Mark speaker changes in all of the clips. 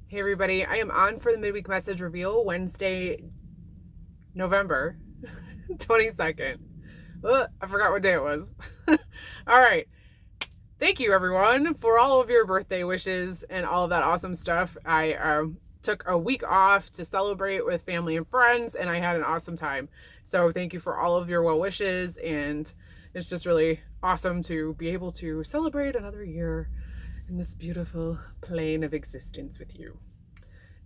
Speaker 1: Hey everybody, I am on for the midweek message reveal Wednesday, November 22nd. I forgot what day it was. All right. Thank you everyone for all of your birthday wishes and all of that awesome stuff. I took a week off to celebrate with family and friends, and I had an awesome time. So thank you for all of your well wishes, and it's just really awesome to be able to celebrate another year in this beautiful plane of existence with you.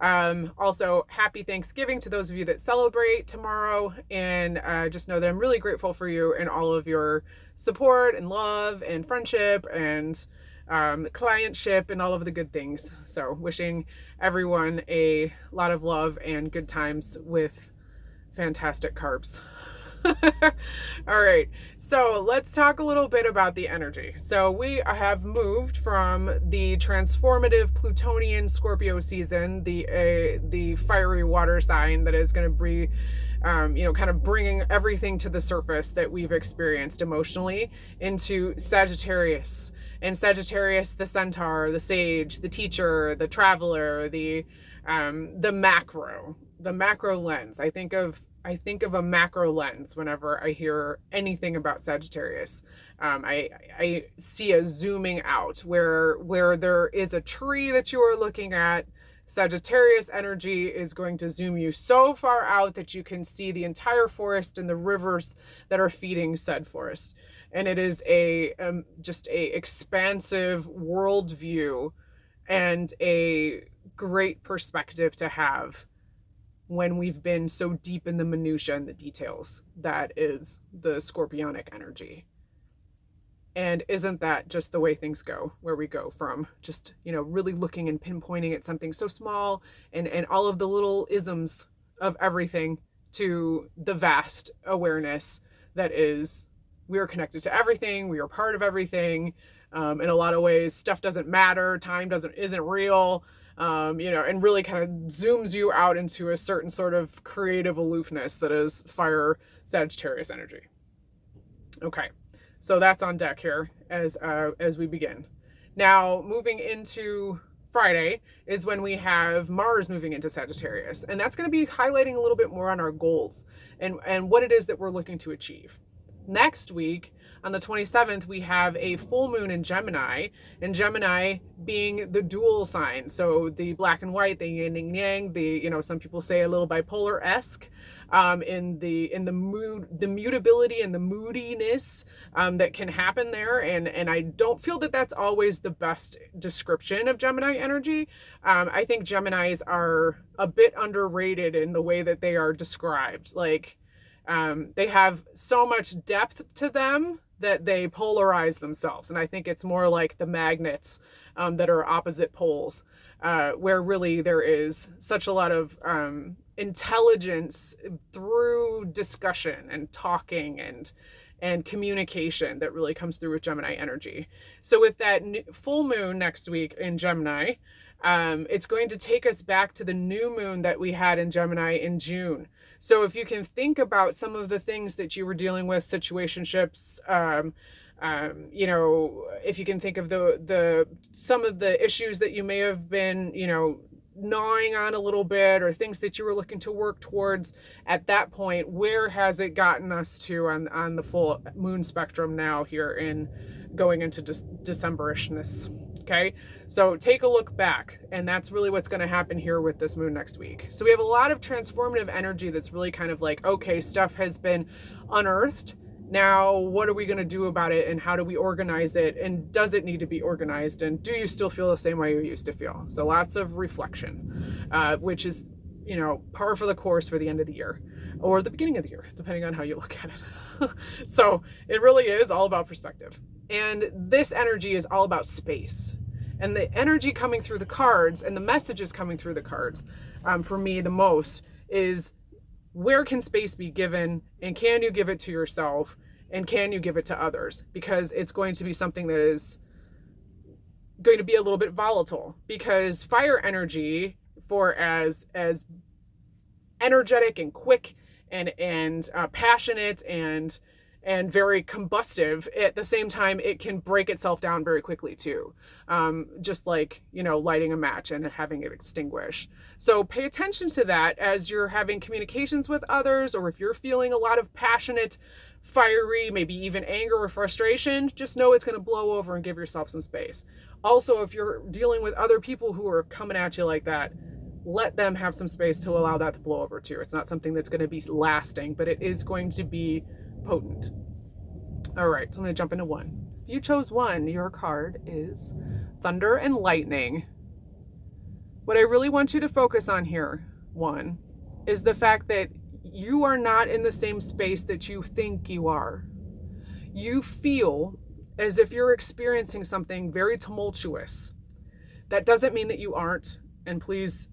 Speaker 1: Also, happy Thanksgiving to those of you that celebrate tomorrow, and just know that I'm really grateful for you and all of your support and love and friendship and clientship and all of the good things. So wishing everyone a lot of love and good times with fantastic carbs. All right, so let's talk a little bit about the energy. So we have moved from the transformative Plutonian Scorpio season, the fiery water sign that is going to be, kind of bringing everything to the surface that we've experienced emotionally, into Sagittarius. And Sagittarius, the centaur, the sage, the teacher, the traveler, the macro lens. I think of a macro lens whenever I hear anything about Sagittarius. I see a zooming out where there is a tree that you are looking at. Sagittarius energy is going to zoom you so far out that you can see the entire forest and the rivers that are feeding said forest. And it is just a expansive worldview and a great perspective to have when we've been so deep in the minutia and the details. That is the Scorpionic energy. And isn't that just the way things go, where we go from just, really looking and pinpointing at something so small and all of the little isms of everything, to the vast awareness that is, we are connected to everything, we are part of everything. In a lot of ways, stuff doesn't matter, time isn't real. And really kind of zooms you out into a certain sort of creative aloofness that is fire Sagittarius energy. Okay, so that's on deck here as we begin. Now, moving into Friday is when we have Mars moving into Sagittarius, and that's going to be highlighting a little bit more on our goals and what it is that we're looking to achieve. Next week, on the 27th, we have a full moon in Gemini, and Gemini being the dual sign. So the black and white, the yin and yang, some people say a little bipolar-esque, in the mood, the mutability and the moodiness that can happen there. And I don't feel that that's always the best description of Gemini energy. I think Geminis are a bit underrated in the way that they are described. Like, they have so much depth to them that they polarize themselves. And I think it's more like the magnets that are opposite poles, where really there is such a lot of intelligence through discussion and talking and communication that really comes through with Gemini energy. So with that full moon next week in Gemini, it's going to take us back to the new moon that we had in Gemini in June. So if you can think about some of the things that you were dealing with, situationships, if you can think of some of the issues that you may have been, gnawing on a little bit, or things that you were looking to work towards at that point, where has it gotten us to on the full moon spectrum now here in going into Decemberishness? Okay, so take a look back, and that's really what's going to happen here with this moon next week. So we have a lot of transformative energy that's really kind of like, okay, stuff has been unearthed. Now, what are we going to do about it, and how do we organize it, and does it need to be organized, and do you still feel the same way you used to feel? So lots of reflection, which is, par for the course for the end of the year, or the beginning of the year, depending on how you look at it. So it really is all about perspective. And this energy is all about space. And the energy coming through the cards and the messages coming through the cards, for me the most, is where can space be given, and can you give it to yourself, and can you give it to others? Because it's going to be something that is going to be a little bit volatile, because fire energy, for as energetic and quick and passionate and and very combustive. At the same time, it can break itself down very quickly too. Just like, lighting a match and having it extinguish. So pay attention to that as you're having communications with others, or if you're feeling a lot of passionate, fiery, maybe even anger or frustration, just know it's going to blow over and give yourself some space. Also, if you're dealing with other people who are coming at you like that, let them have some space to allow that to blow over too. It's not something that's going to be lasting, but it is going to be potent. All right, so I'm going to jump into 1. If you chose 1, your card is Thunder and Lightning. What I really want you to focus on here, 1, is the fact that you are not in the same space that you think you are. You feel as if you're experiencing something very tumultuous. That doesn't mean that you aren't, and please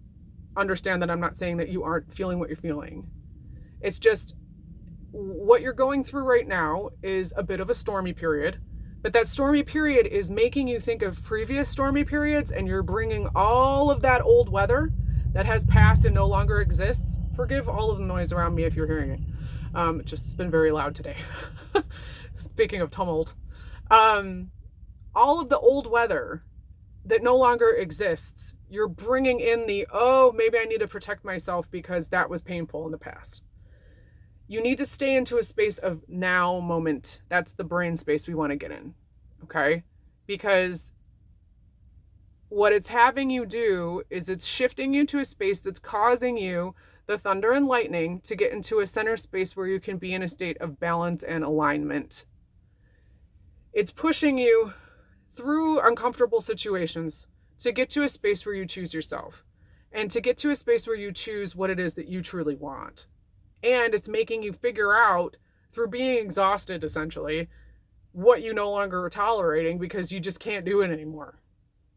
Speaker 1: understand that I'm not saying that you aren't feeling what you're feeling. It's just what you're going through right now is a bit of a stormy period, but that stormy period is making you think of previous stormy periods, and you're bringing all of that old weather that has passed and no longer exists. Forgive all of the noise around me if you're hearing it. It's been very loud today. Speaking of tumult, all of the old weather that no longer exists, you're bringing in maybe I need to protect myself because that was painful in the past. You need to stay into a space of now moment. That's the brain space we want to get in, okay? Because what it's having you do is it's shifting you to a space that's causing you, the thunder and lightning, to get into a center space where you can be in a state of balance and alignment. It's pushing you through uncomfortable situations to get to a space where you choose yourself, and to get to a space where you choose what it is that you truly want. And it's making you figure out, through being exhausted essentially, what you no longer are tolerating because you just can't do it anymore.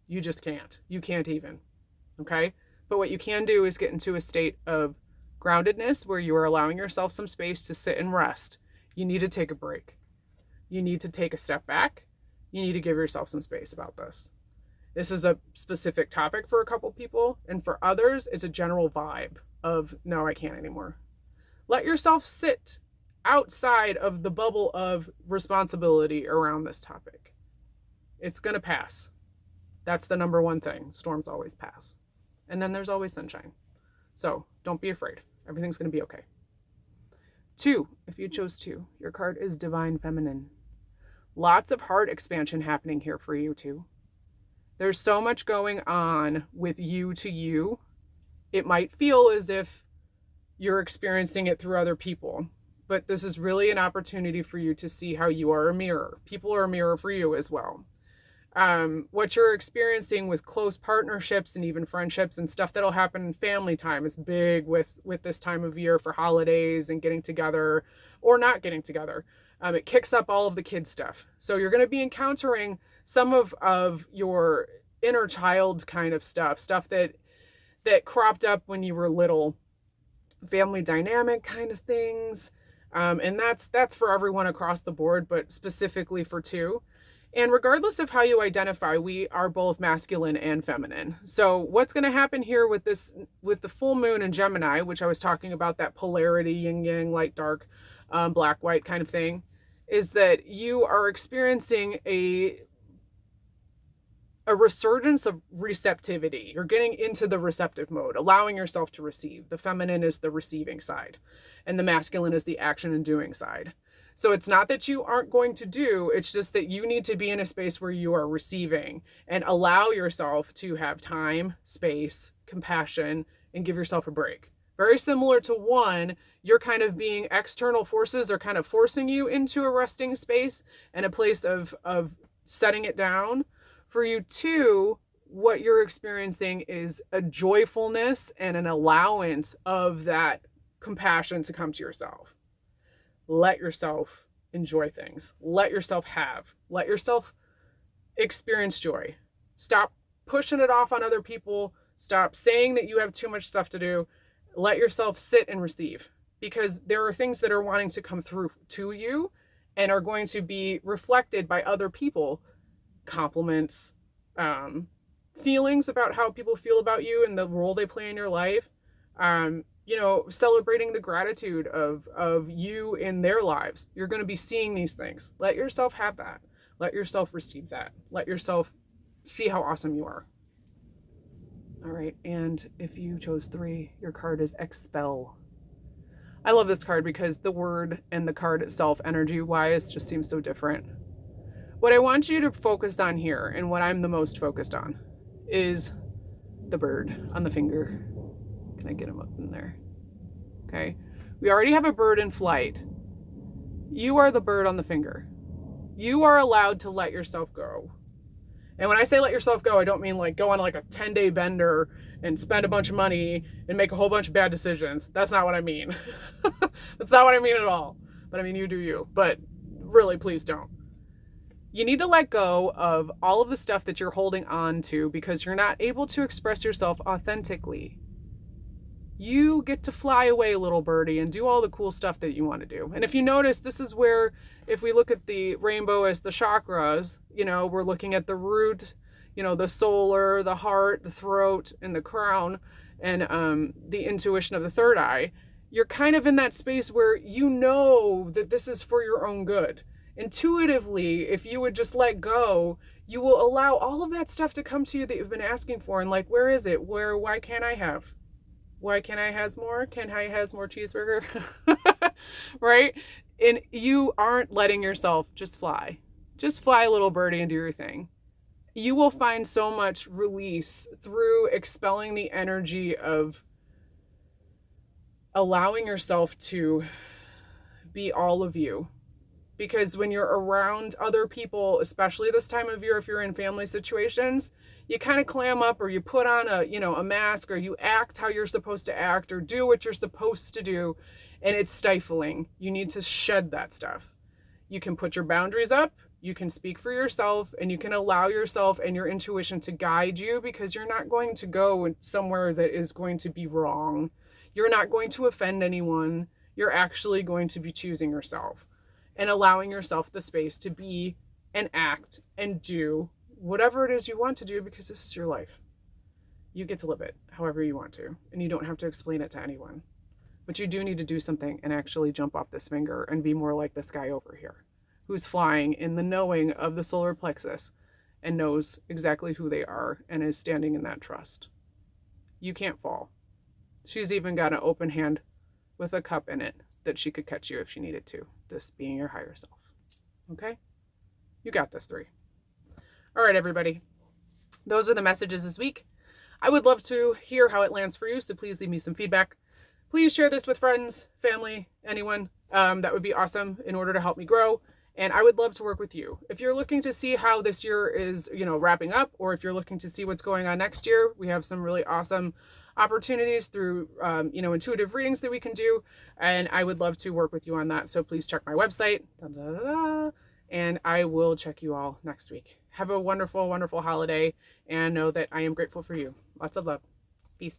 Speaker 1: You just can't. You can't even. Okay? But what you can do is get into a state of groundedness where you are allowing yourself some space to sit and rest. You need to take a break. You need to take a step back. You need to give yourself some space about this. This is a specific topic for a couple people, and for others, it's a general vibe of, no, I can't anymore. Let yourself sit outside of the bubble of responsibility around this topic. It's going to pass. That's the number one thing. Storms always pass. And then there's always sunshine. So don't be afraid. Everything's going to be okay. 2, if you chose 2, your card is Divine Feminine. Lots of heart expansion happening here for you too. There's so much going on with you to you. It might feel as if you're experiencing it through other people, but this is really an opportunity for you to see how you are a mirror. People are a mirror for you as well. What you're experiencing with close partnerships and even friendships and stuff that'll happen in family time is big with this time of year for holidays and getting together or not getting together. It kicks up all of the kid stuff. So you're going to be encountering some of your inner child kind of stuff that cropped up when you were little, family dynamic kind of things. And that's for everyone across the board, but specifically for 2. And regardless of how you identify, we are both masculine and feminine. So what's going to happen here with the full moon in Gemini, which I was talking about, that polarity, yin yang, light dark, black white kind of thing, is that you are experiencing a resurgence of receptivity. You're getting into the receptive mode, allowing yourself to receive. The feminine is the receiving side, and the masculine is the action and doing side. So it's not that you aren't going to do, it's just that you need to be in a space where you are receiving and allow yourself to have time, space, compassion, and give yourself a break. Very similar to 1, you're kind of being external forces are kind of forcing you into a resting space and a place of setting it down. For you 2, what you're experiencing is a joyfulness and an allowance of that compassion to come to yourself. Let yourself enjoy things. Let yourself let yourself experience joy. Stop pushing it off on other people. Stop saying that you have too much stuff to do. Let yourself sit and receive, because there are things that are wanting to come through to you and are going to be reflected by other people. Compliments, feelings about how people feel about you and the role they play in your life. you know, celebrating the gratitude of you in their lives. You're going to be seeing these things. Let yourself have that. Let yourself receive that. Let yourself see how awesome you are. All right, and if you chose 3, your card is Expel. I love this card because the word and the card itself, energy-wise, just seems so different. What I want you to focus on here, and what I'm the most focused on, is the bird on the finger. Can I get him up in there? Okay. We already have a bird in flight. You are the bird on the finger. You are allowed to let yourself go. And when I say let yourself go, I don't mean like go on like a 10-day bender and spend a bunch of money and make a whole bunch of bad decisions. That's not what I mean. That's not what I mean at all. But I mean, you do you. But really, please don't. You need to let go of all of the stuff that you're holding on to because you're not able to express yourself authentically. You get to fly away, little birdie, and do all the cool stuff that you want to do. And if you notice, this is where, if we look at the rainbow as the chakras, you know, we're looking at the root, you know, the solar, the heart, the throat, and the crown, and the intuition of the third eye. You're kind of in that space where you know that this is for your own good. Intuitively, if you would just let go, you will allow all of that stuff to come to you that you've been asking for. And like, where is it? Why can't I have? Why can't I has more? Can I has more cheeseburger? Right? And you aren't letting yourself just fly. Just fly, little birdie, and do your thing. You will find so much release through expelling the energy of allowing yourself to be all of you. Because when you're around other people, especially this time of year, if you're in family situations, you kind of clam up, or you put on a mask, or you act how you're supposed to act, or do what you're supposed to do, and it's stifling. You need to shed that stuff. You can put your boundaries up, you can speak for yourself, and you can allow yourself and your intuition to guide you, because you're not going to go somewhere that is going to be wrong. You're not going to offend anyone. You're actually going to be choosing yourself and allowing yourself the space to be and act and do whatever it is you want to do, because this is your life. You get to live it however you want to, and you don't have to explain it to anyone. But you do need to do something and actually jump off this finger and be more like this guy over here, who's flying in the knowing of the solar plexus and knows exactly who they are and is standing in that trust. You can't fall. She's even got an open hand with a cup in it that she could catch you if she needed to. This being your higher self. Okay? You got this, 3. All right, everybody. Those are the messages this week. I would love to hear how it lands for you, so please leave me some feedback. Please share this with friends, family, anyone. That would be awesome in order to help me grow. And I would love to work with you. If you're looking to see how this year is, wrapping up, or if you're looking to see what's going on next year, we have some really awesome opportunities through, intuitive readings that we can do. And I would love to work with you on that. So please check my website. And I will check you all next week. Have a wonderful, wonderful holiday, and know that I am grateful for you. Lots of love. Peace.